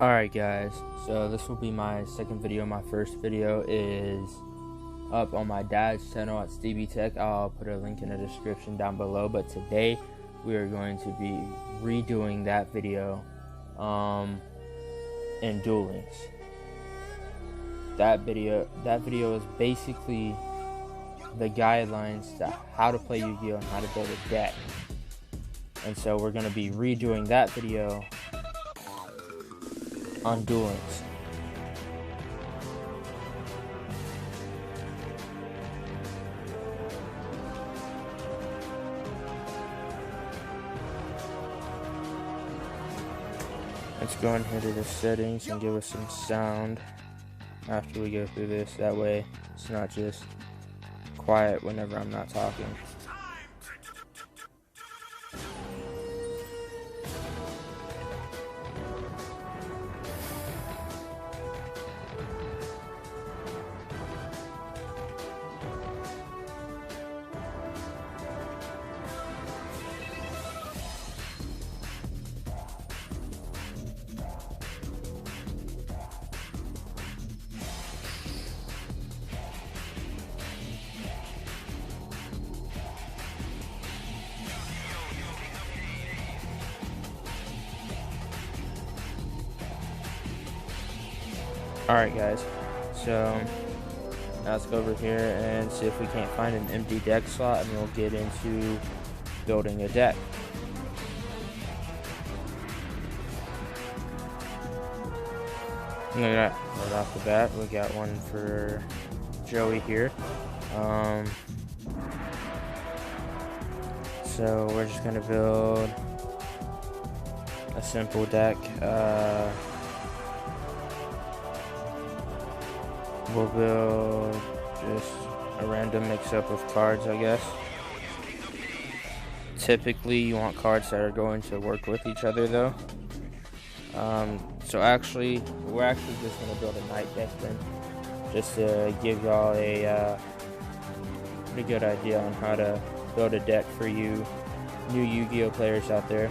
Alright guys, so this will be my second video. My first video is up on my dad's channel at Stevie Tech. I'll put a link in the description down below, but today we are going to be redoing that video in Duel Links. That video is basically the guidelines to how to play Yu-Gi-Oh! And how to build a deck. And so we're going to be redoing that video on Duel Links. Let's go in here to the settings and give us some sound after we go through this. That way it's not just quiet whenever I'm not talking. Alright guys, so now let's go over here and see if we can't find an empty deck slot, and we'll get into building a deck. Look at that, right off the bat, we got one for Joey here. So we're just going to build a simple deck. We'll build just a random mix-up of cards, I guess. Typically, you want cards that are going to work with each other, though. So actually, we're actually just going to build a night deck then, just to give y'all a pretty good idea on how to build a deck for you new Yu-Gi-Oh players out there.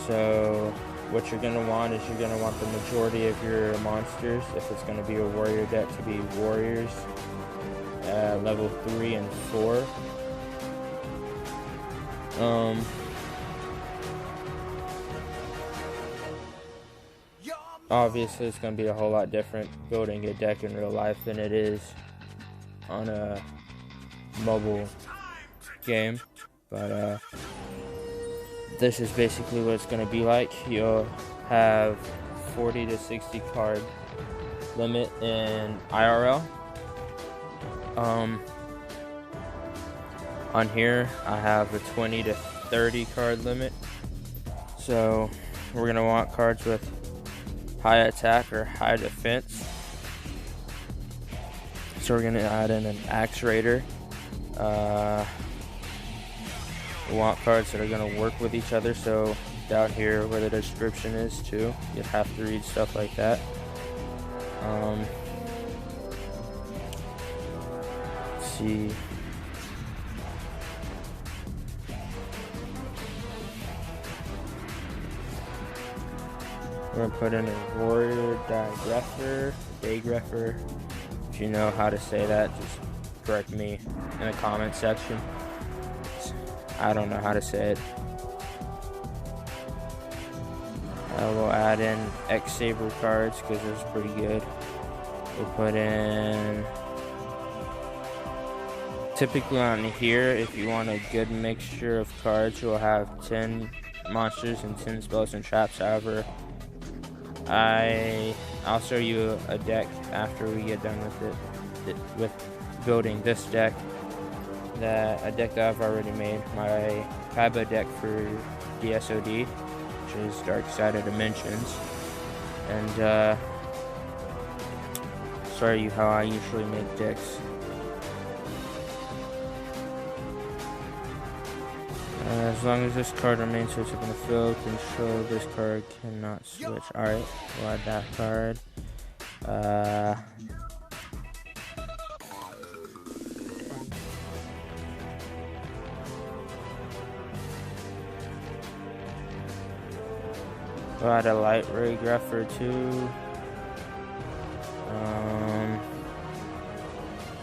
So what you're going to want is you're going to want the majority of your monsters, if it's going to be a warrior deck, to be warriors level 3 and 4. Obviously it's going to be a whole lot different building a deck in real life than it is on a mobile game, but this is basically what it's going to be like. You'll have 40 to 60 card limit in IRL. On here I have a 20 to 30 card limit, so we're going to want cards with high attack or high defense. So we're going to add in an Axe Raider. We want cards that are going to work with each other, so down here where the description is too, you'd have to read stuff like that. Let's see. We're going to put in a Warrior Daygreffer. If you know how to say that, just correct me in the comment section. I don't know how to say it. We'll add in X-Saber cards because those are pretty good. We'll put in... Typically on here, if you want a good mixture of cards, you'll have 10 monsters and 10 spells and traps. However, I'll show you a deck after we get done with building this deck. A deck that I've already made, my Kaiba deck for DSOD, which is Dark Side of Dimensions, and show you how I usually make decks. As long as this card remains searchable in the field, control this card cannot switch. Alright, we'll add that card. We'll add a light ray grapher too.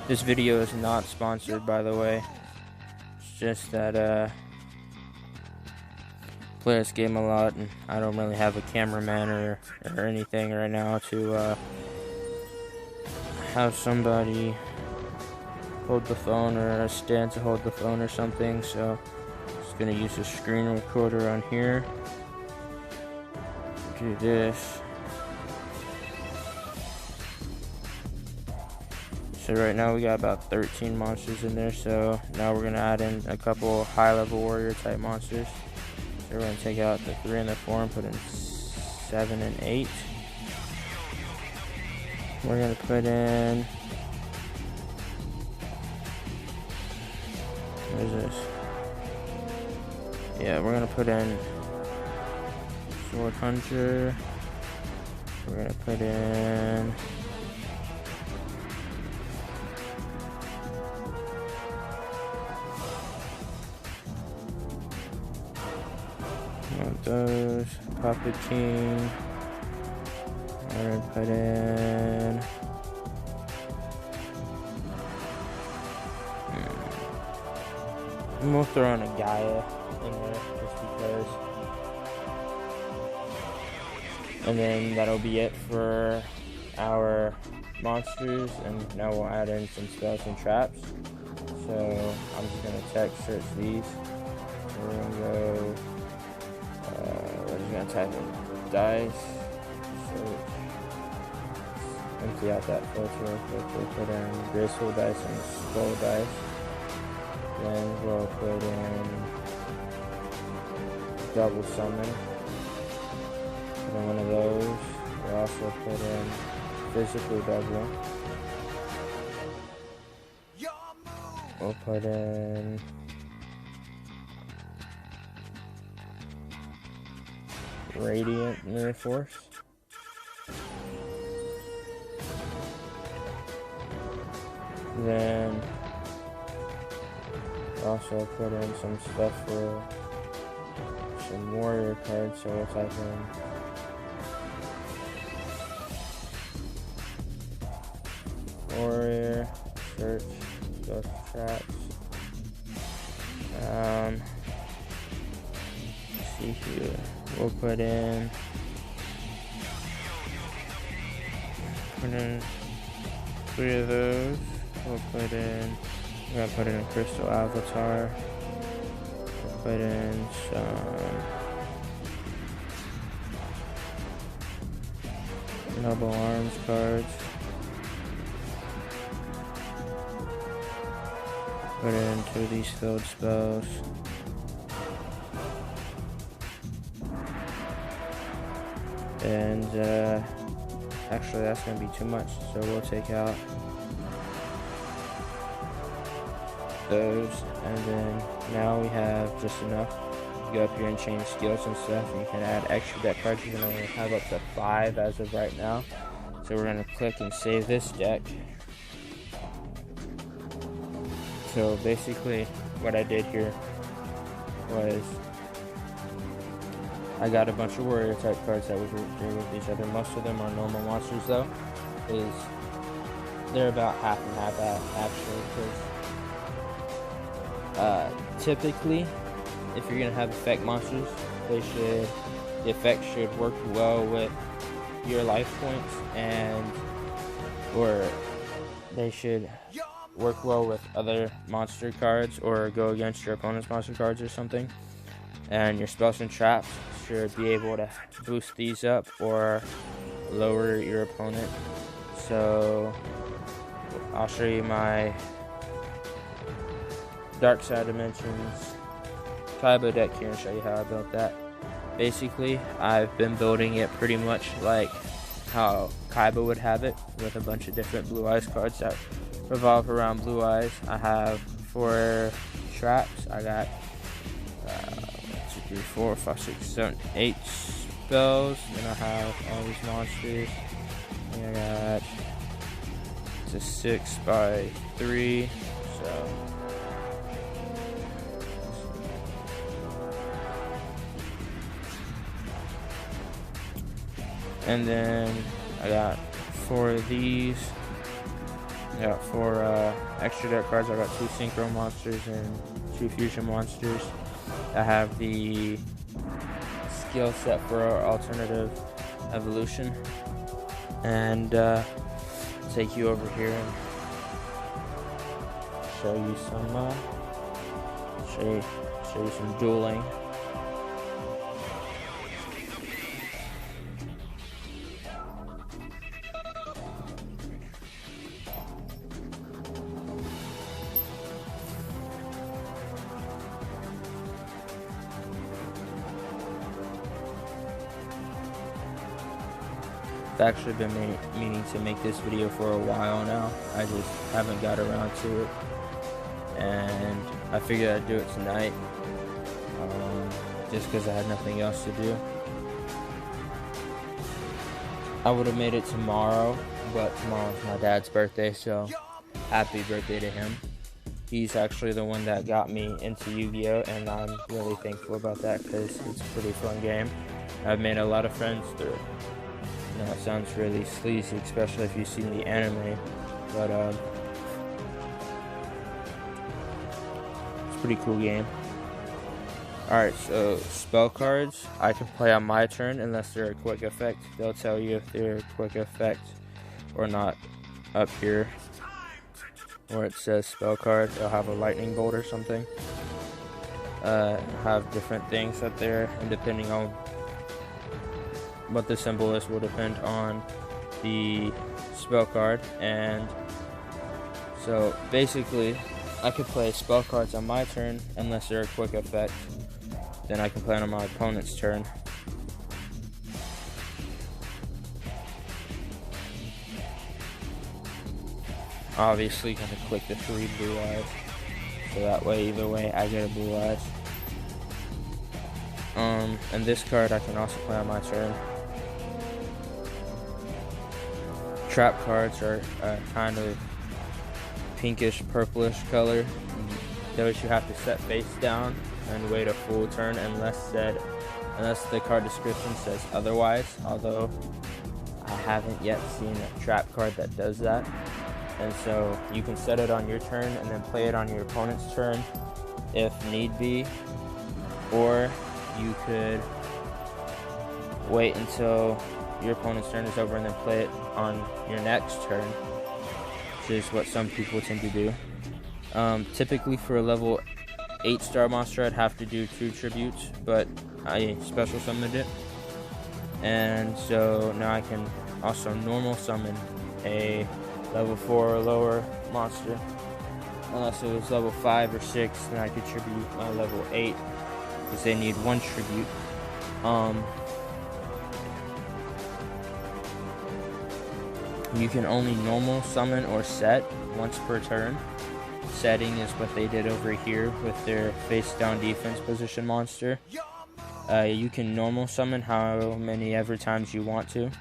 This video is not sponsored, by the way. It's just that play this game a lot, and I don't really have a cameraman or anything right now to have somebody hold the phone or a stand to hold the phone or something. So I'm just gonna use a screen recorder on here. Do this. So right now we got about 13 monsters in there, so now we're gonna add in a couple high-level warrior type monsters. So we're gonna take out the 3 and the 4 and put in 7 and 8. We're gonna put in, what is this? Yeah, we're gonna put in Sword Hunter. We're gonna put in those, Puppet King. We're gonna put in and we'll throw in a Gaia in there just because, and then that'll be it for our monsters. And now we'll add in some spells and traps. So I'm just gonna text search these. So we're gonna go we're just gonna type in dice, search, empty out that filter, we'll put in graceful dice and skull dice. Then we'll put in double summon, put in one of those. We'll also put in physical double. We'll put in Radiant Mirror Force. Then also put in some stuff for some warrior cards, so we'll type in warrior, search, ghost traps. Let's see here. We'll put in 3 of those. We're gonna put in a crystal avatar. We'll put in some noble arms cards. Put in 2 of these field spells. And actually that's gonna be too much, so we'll take out those, and then now we have just enough. You go up here and change skills and stuff, and you can add extra deck cards. You can only have up to 5 as of right now. So we're gonna click and save this deck. So basically what I did here was I got a bunch of warrior type cards that would agree with each other. Most of them are normal monsters though. They're about half and half actually, because typically if you're gonna have effect monsters, the effect should work well with your life points, or they should work well with other monster cards or go against your opponent's monster cards or something. And your spells and traps should be able to boost these up or lower your opponent. So I'll show you my Dark Side Dimensions Kaiba deck here and show you how I built that. Basically, I've been building it pretty much like how Kaiba would have it, with a bunch of different Blue Eyes cards that revolve around Blue Eyes. I have 4 traps. I got 1, 2, 3, 4, 5, 6, 7, 8 spells. Then I have all these monsters. And I got it's a 6 by 3. So And then I got 4 of these. I got 4 extra deck cards. I got 2 synchro monsters and 2 fusion monsters. I have the skill set for our alternative evolution. And take you over here and show you some dueling. I've actually been meaning to make this video for a while now. I just haven't got around to it, and I figured I'd do it tonight, just because I had nothing else to do. I would have made it tomorrow, but tomorrow's my dad's birthday, so happy birthday to him. He's actually the one that got me into Yu-Gi-Oh, and I'm really thankful about that because it's a pretty fun game. I've made a lot of friends through it. I know it sounds really sleazy, especially if you've seen the anime, but it's a pretty cool game. Alright, so spell cards I can play on my turn unless they're a quick effect. They'll tell you if they're a quick effect or not up here where it says spell card. They'll have a lightning bolt or something. Have different things up there, and depending on what the symbol is will depend on the spell card. And so basically I could play spell cards on my turn unless they're a quick effect. Then I can play on my opponent's turn. Obviously gonna click the 3 blue eyes, so that way either way I get a blue eyes. And this card I can also play on my turn. Trap cards are kind of pinkish purplish color. Those you have to set face down and wait a full turn unless the card description says otherwise, although I haven't yet seen a trap card that does that. And so you can set it on your turn and then play it on your opponent's turn if need be, or you could wait until your opponent's turn is over and then play it on your next turn, which is what some people tend to do. Typically for a level 8-star monster I'd have to do 2 tributes, but I special summoned it, and so now I can also normal summon a level 4 or lower monster. Unless it was level 5 or 6, then I could tribute my level 8 because they need 1 tribute. You can only normal summon or set once per turn. Setting is what they did over here with their face down defense position monster. You can normal summon how many ever times you want to.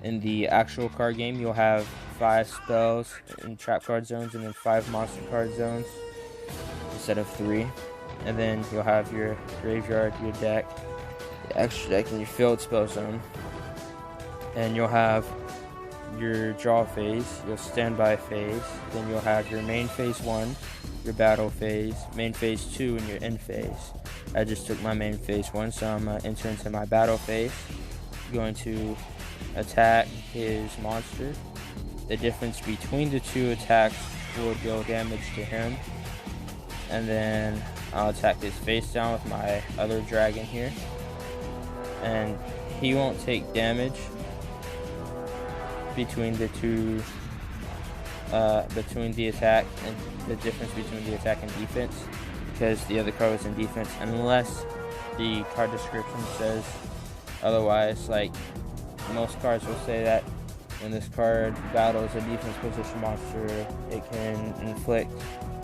In the actual card game, you'll have 5 spells in trap card zones and then 5 monster card zones instead of 3. And then you'll have your graveyard, your deck, your extra deck, and your field spell zone. And you'll have your draw phase, your standby phase, then you'll have your main phase 1, your battle phase, main phase 2, and your end phase. I just took my main phase 1, so I'm going to enter into my battle phase. Going to attack his monster. The difference between the 2 attacks will deal damage to him. And then I'll attack his face down with my other dragon here. And he won't take damage between the 2, between the attack and the difference between the attack and defense, because the other card was in defense, unless the card description says otherwise. Like most cards will say that when this card battles a defense position monster, it can inflict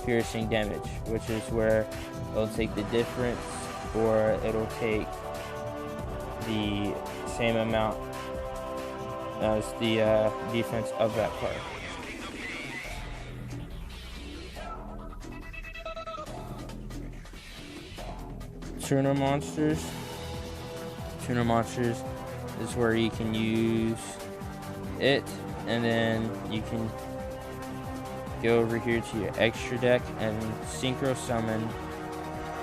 piercing damage, which is where it'll take the difference or it'll take the same amount as the defense of that card. Tuner monsters is where you can use it, and then you can go over here to your extra deck and synchro summon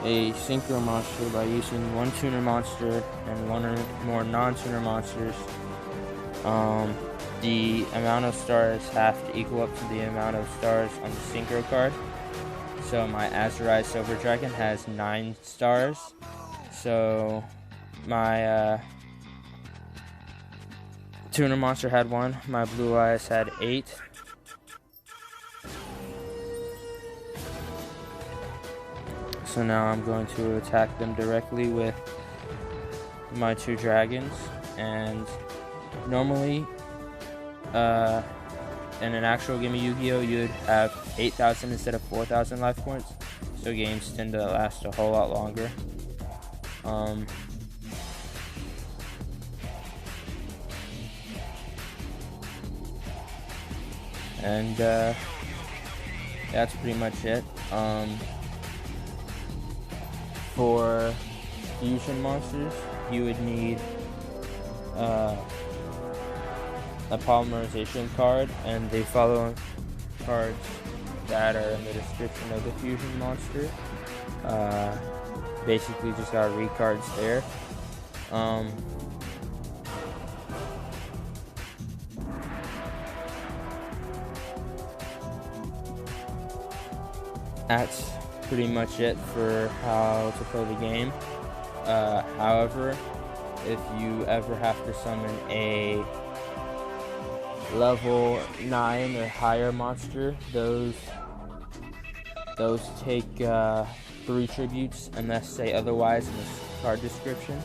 a synchro monster by using one tuner monster and one or more non-tuner monsters. The amount of stars have to equal up to the amount of stars on the synchro card. So my Azurize Silver Dragon has 9 stars. So my tuner monster had 1. My Blue Eyes had 8. So now I'm going to attack them directly with my 2 dragons. And normally, in an actual game of Yu-Gi-Oh, you'd have 8,000 instead of 4,000 life points. So games tend to last a whole lot longer. And that's pretty much it. For fusion monsters, you would need a polymerization card, and they follow cards that are in the description of the fusion monster. Basically just gotta read cards there. That's pretty much it for how to play the game. However, if you ever have to summon a level 9 or higher monster, those take 3 tributes unless say otherwise in the card description.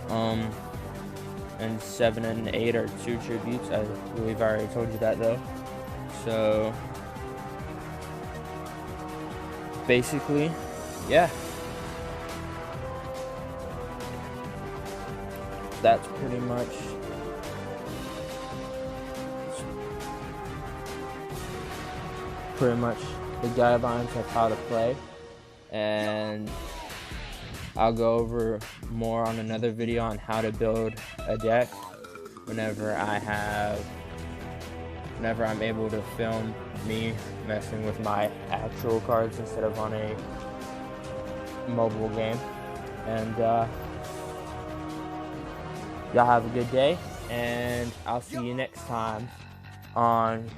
And 7 and 8 are 2 tributes. I believe I already told you that though. So basically, yeah, that's pretty much the guidelines of how to play, and I'll go over more on another video on how to build a deck whenever I'm able to film me messing with my actual cards instead of on a mobile game. And y'all have a good day, and I'll see you next time on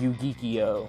Yu-geeki-oh.